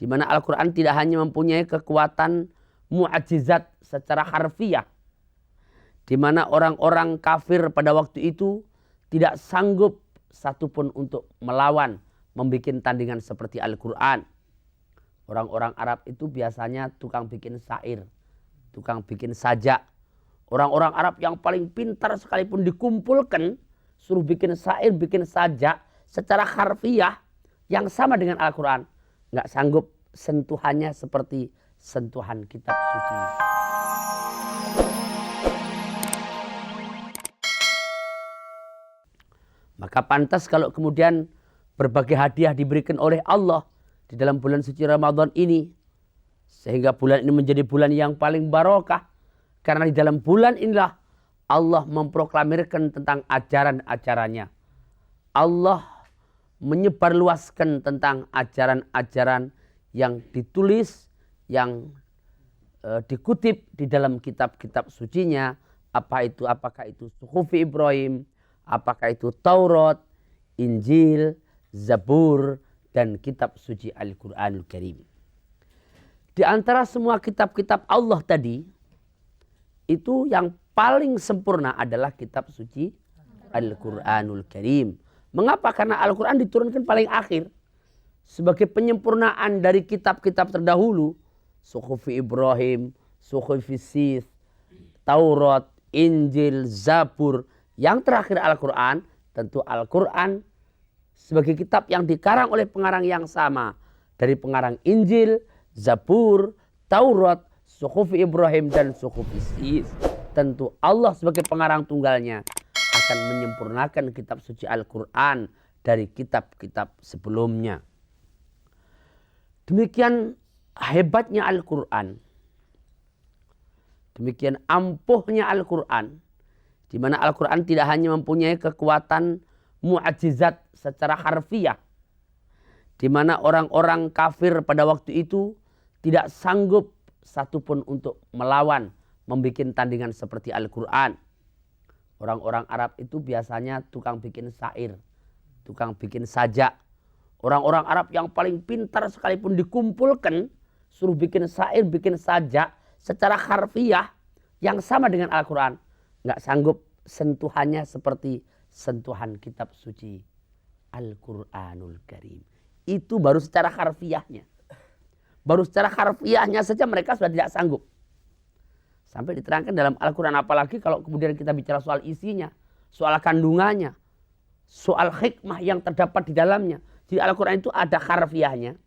Di mana Al-Quran tidak hanya mempunyai kekuatan mu'ajizat secara harfiah. Di mana orang-orang kafir pada waktu itu tidak sanggup satupun untuk melawan, membuat tandingan seperti Al-Quran. Orang-orang Arab itu biasanya tukang bikin syair, tukang bikin sajak. Orang-orang Arab yang paling pintar sekalipun dikumpulkan, suruh bikin syair, bikin sajak secara harfiah yang sama dengan Al-Quran. Nggak sanggup, sentuhannya seperti sentuhan kitab suci. Maka pantas kalau kemudian berbagai hadiah diberikan oleh Allah di dalam bulan suci Ramadan ini. Sehingga bulan ini menjadi bulan yang paling barokah. Karena di dalam bulan inilah Allah memproklamirkan tentang ajaran-ajarannya. Allah menyebarluaskan tentang ajaran-ajaran yang ditulis, yang dikutip di dalam kitab-kitab sucinya. Apakah itu Suhufi Ibrahim, apakah itu Taurat, Injil, Zabur, dan kitab suci Al-Quranul Karim. Di antara semua kitab-kitab Allah tadi, itu yang paling sempurna adalah kitab suci Al-Quranul Karim. Mengapa? Karena Al-Quran diturunkan paling akhir. Sebagai penyempurnaan dari kitab-kitab terdahulu. Suhufi Ibrahim, Suhufi Sis, Taurat, Injil, Zabur. Yang terakhir Al-Quran. Tentu Al-Quran sebagai kitab yang dikarang oleh pengarang yang sama. Dari pengarang Injil, Zabur, Taurat, Suhufi Ibrahim, dan Suhufi Sis. Tentu Allah sebagai pengarang tunggalnya akan menyempurnakan kitab suci Al-Quran dari kitab-kitab sebelumnya. Demikian hebatnya Al-Quran. Demikian ampuhnya Al-Quran. Di mana Al-Quran tidak hanya mempunyai kekuatan mu'ajizat secara harfiah. Di mana orang-orang kafir pada waktu itu tidak sanggup satupun untuk melawan, membuat tandingan seperti Al-Quran. Orang-orang Arab itu biasanya tukang bikin syair, tukang bikin sajak. Orang-orang Arab yang paling pintar sekalipun dikumpulkan, suruh bikin syair, bikin sajak secara harfiah yang sama dengan Al-Quran. Nggak sanggup, sentuhannya seperti sentuhan kitab suci Al-Quranul Karim. Itu baru secara harfiahnya. Baru secara harfiahnya saja mereka sudah tidak sanggup. Sampai diterangkan dalam Al-Quran, apalagi kalau kemudian kita bicara soal isinya, soal kandungannya, soal hikmah yang terdapat di dalamnya. Di Al-Quran itu ada harfiahnya,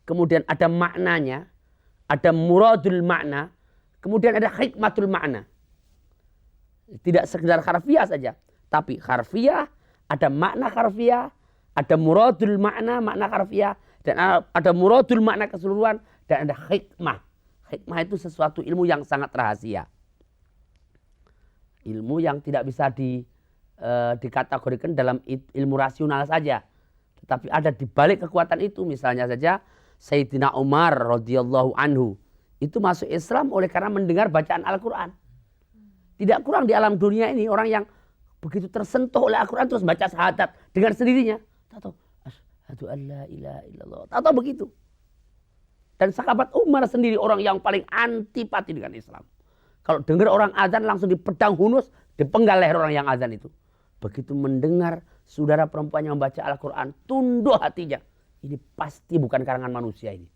kemudian ada maknanya, ada muradul makna, kemudian ada hikmatul makna. Tidak sekedar harfiah saja, tapi harfiah, ada makna harfiah, ada muradul makna, makna harfiah, dan ada muradul makna keseluruhan, dan ada hikmah. Hikmah itu sesuatu ilmu yang sangat rahasia. Ilmu yang tidak bisa dikategorikan dalam ilmu rasional saja. Tetapi ada di balik kekuatan itu. Misalnya saja Sayyidina Umar radhiyallahu anhu. Itu masuk Islam oleh karena mendengar bacaan Al-Quran. Tidak kurang di alam dunia ini orang yang begitu tersentuh oleh Al-Quran terus baca syahadat dengan sendirinya. Tahu, asyhadu an la ilaha illallah. Tahu begitu. Dan sahabat Umar sendiri orang yang paling antipati dengan Islam. Kalau dengar orang azan langsung dipedang hunus, dipenggal leher orang yang azan itu. Begitu mendengar saudara perempuannya membaca Al-Quran, tunduk hatinya. Ini pasti bukan karangan manusia ini.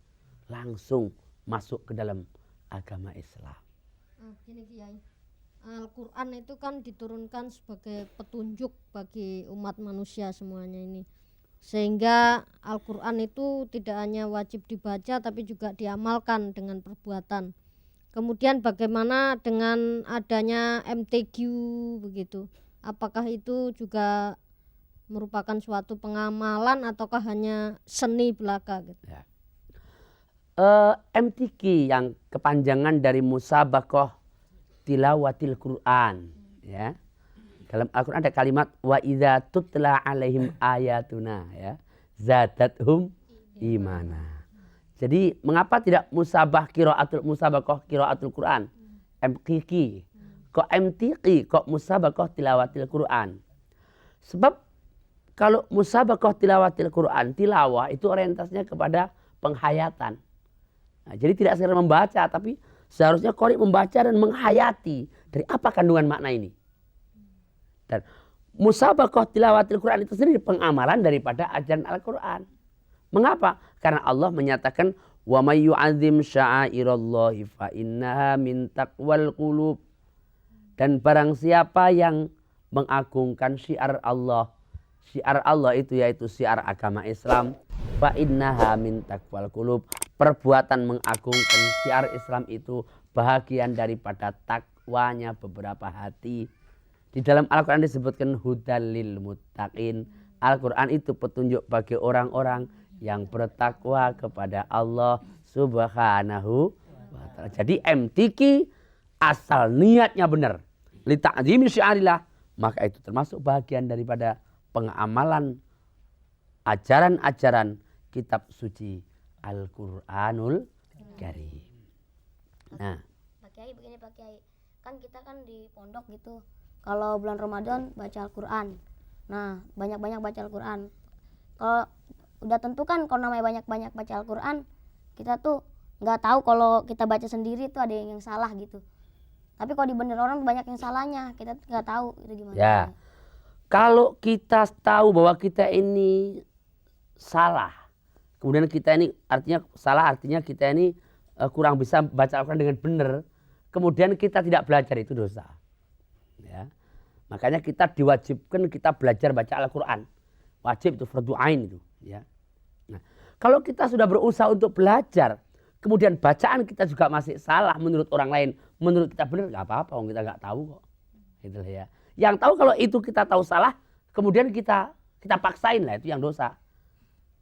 Langsung masuk ke dalam agama Islam. Gini Kiai, Al-Quran itu kan diturunkan sebagai petunjuk bagi umat manusia semuanya ini. Sehingga Al-Quran itu tidak hanya wajib dibaca tapi juga diamalkan dengan perbuatan. Kemudian bagaimana dengan adanya MTQ begitu? Apakah itu juga merupakan suatu pengamalan ataukah hanya seni belaka gitu? Ya. MTQ yang kepanjangan dari Musabaqah Tilawatil Quran, ya. Dalam Al-Quran ada kalimat wa idza tutla alaihim ayatuna, ya, zadathum imana. Jadi mengapa tidak musabaqah qiraatul Quran? MTQ. Kok MTQ, kok musabaqah tilawatil Quran? Sebab kalau musabaqah tilawatil Quran, tilawah itu orientasinya kepada penghayatan. Nah, jadi tidak sekedar membaca, tapi seharusnya qori membaca dan menghayati dari apa kandungan makna ini. Dan musabaqah tilawatil Quran itu sendiri pengamalan daripada ajaran Al-Quran. Mengapa? Karena Allah menyatakan wa may yu'azzim sya'airallahi fa innaha min taqwal qulub. Dan barang siapa yang mengagungkan syiar Allah itu yaitu syiar agama Islam, fa innaha min taqwal qulub. Perbuatan mengagungkan syiar Islam itu bahagian daripada takwanya beberapa hati. Di dalam Al-Quran disebutkan hudal lil muttaqin. Al-Quran itu petunjuk bagi orang-orang yang bertakwa kepada Allah Subhanahu wa ta'ala. Jadi MTQ asal niatnya benar, li ta'zimi syiarillah, maka itu termasuk bagian daripada pengamalan ajaran-ajaran kitab suci Al-Quranul Karim. Nah, Pak Kiai begini Pak Kiai, kan kita kan di pondok gitu, kalau bulan Ramadan baca Al-Quran. Nah, banyak-banyak baca Al-Quran. Kalau udah tentu kan kalau namanya banyak-banyak baca Al-Quran, kita tuh nggak tahu kalau kita baca sendiri tuh ada yang salah gitu. Tapi kalau dibener orang banyak yang salahnya, kita nggak tahu itu gimana. ya, kalau kita tahu bahwa kita ini salah, kemudian kita ini artinya kita ini kurang bisa baca Al-Quran dengan benar, kemudian kita tidak belajar, itu dosa. Ya. Makanya kita diwajibkan kita belajar baca Al-Quran. Wajib itu, fardu ain itu. Ya. Nah, kalau kita sudah berusaha untuk belajar, kemudian bacaan kita juga masih salah menurut orang lain, menurut kita benar, nggak apa-apa, kita nggak tahu kok. Gitu ya. Yang tahu kalau itu kita tahu salah, kemudian kita paksain lah, itu yang dosa.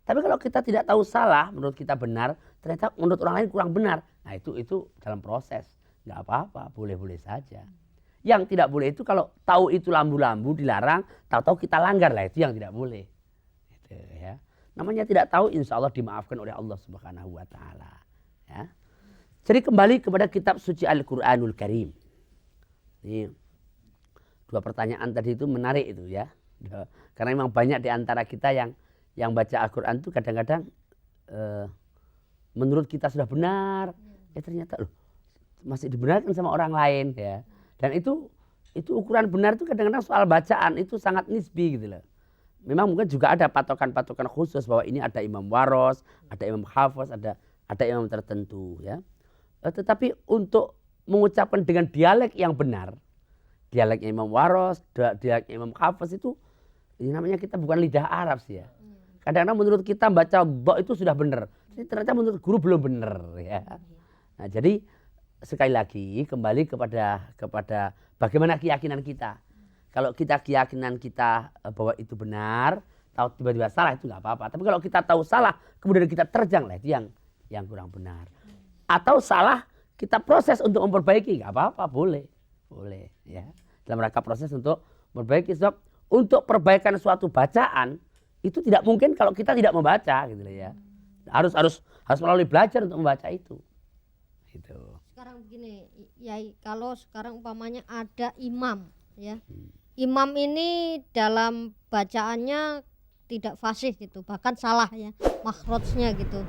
Tapi kalau kita tidak tahu salah, menurut kita benar, ternyata menurut orang lain kurang benar, nah itu dalam proses, nggak apa-apa, boleh-boleh saja. Yang tidak boleh itu kalau tahu itu lambu-lambu dilarang, tahu-tahu kita langgar, lah itu yang tidak boleh. Gitu, ya. Namanya tidak tahu, insya Allah dimaafkan oleh Allah Subhanahu wa ta'ala. Ya. Jadi kembali kepada kitab suci Al-Quranul Karim. Ini dua pertanyaan tadi itu menarik itu ya. Karena memang banyak di antara kita yang baca Al-Quran itu kadang-kadang menurut kita sudah benar, ternyata loh, masih dibenarkan sama orang lain ya. Dan itu ukuran benar itu kadang-kadang soal bacaan itu sangat nisbi gitu loh. Memang mungkin juga ada patokan-patokan khusus bahwa ini ada imam waros, ada imam hafiz, ada imam tertentu ya. Tetapi untuk mengucapkan dengan dialek yang benar, dialeknya imam waros, dialeknya imam hafiz itu, ini namanya kita bukan lidah Arab sih ya. Kadang-kadang menurut kita baca do itu sudah benar, ternyata menurut guru belum benar ya. Nah, jadi sekali lagi kembali kepada bagaimana keyakinan kita. Kalau keyakinan kita bahwa itu benar, tahu tiba-tiba salah itu nggak apa-apa. Tapi kalau kita tahu salah, kemudian kita terjang, lah itu yang kurang benar. Atau salah, kita proses untuk memperbaiki, nggak apa-apa, boleh ya. Dalam rangka proses untuk memperbaiki, sebab untuk perbaikan suatu bacaan itu tidak mungkin kalau kita tidak membaca, gitu ya. Harus melalui belajar untuk membaca itu. Gitu. Sekarang begini, Yai, kalau sekarang umpamanya ada imam, ya, imam ini dalam bacaannya tidak fasih gitu, bahkan salah ya, makhrajnya gitu.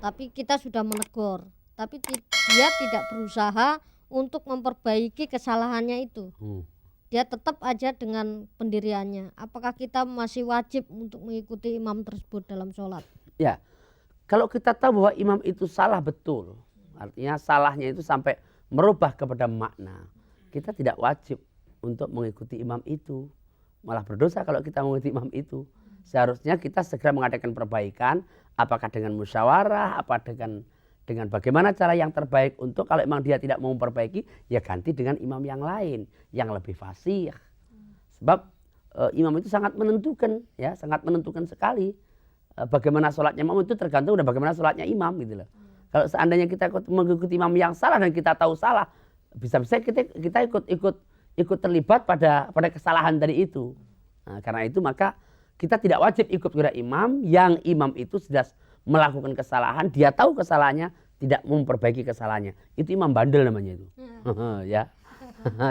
Tapi kita sudah menegur, tapi dia tidak berusaha untuk memperbaiki kesalahannya itu. Dia tetap aja dengan pendiriannya. Apakah kita masih wajib untuk mengikuti imam tersebut dalam sholat? Ya, kalau kita tahu bahwa imam itu salah betul, artinya salahnya itu sampai merubah kepada makna, kita tidak wajib untuk mengikuti imam itu. Malah berdosa kalau kita mengikuti imam itu. Seharusnya kita segera mengadakan perbaikan, apakah dengan musyawarah, apa dengan bagaimana cara yang terbaik untuk, kalau memang dia tidak mau memperbaiki, ya ganti dengan imam yang lain yang lebih fasih. Sebab imam itu sangat menentukan, ya, sangat menentukan sekali. Bagaimana sholatnya imam itu tergantung dari bagaimana sholatnya imam gitu loh. Kalau seandainya kita mengikuti imam yang salah dan kita tahu salah, bisa-bisa kita ikut terlibat pada kesalahan tadi itu. Nah, karena itu maka kita tidak wajib ikut kepada imam yang imam itu sudah melakukan kesalahan, dia tahu kesalahannya, tidak memperbaiki kesalahannya. Itu imam bandel namanya itu. Ya.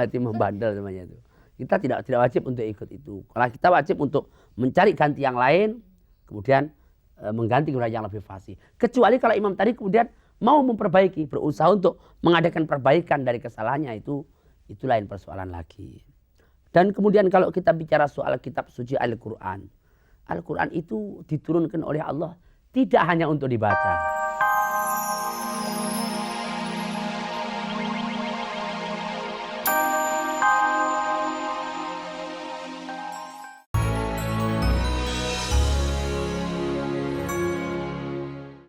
Itu imam bandel namanya itu. Kita tidak wajib untuk ikut itu. Kalau kita wajib untuk mencari ganti yang lain, kemudian mengganti kepada yang lebih fasih. Kecuali kalau imam tadi kemudian mau memperbaiki, berusaha untuk mengadakan perbaikan dari kesalahannya, itu lain persoalan lagi. Dan kemudian kalau kita bicara soal kitab suci Al-Quran. Al-Quran itu diturunkan oleh Allah tidak hanya untuk dibaca.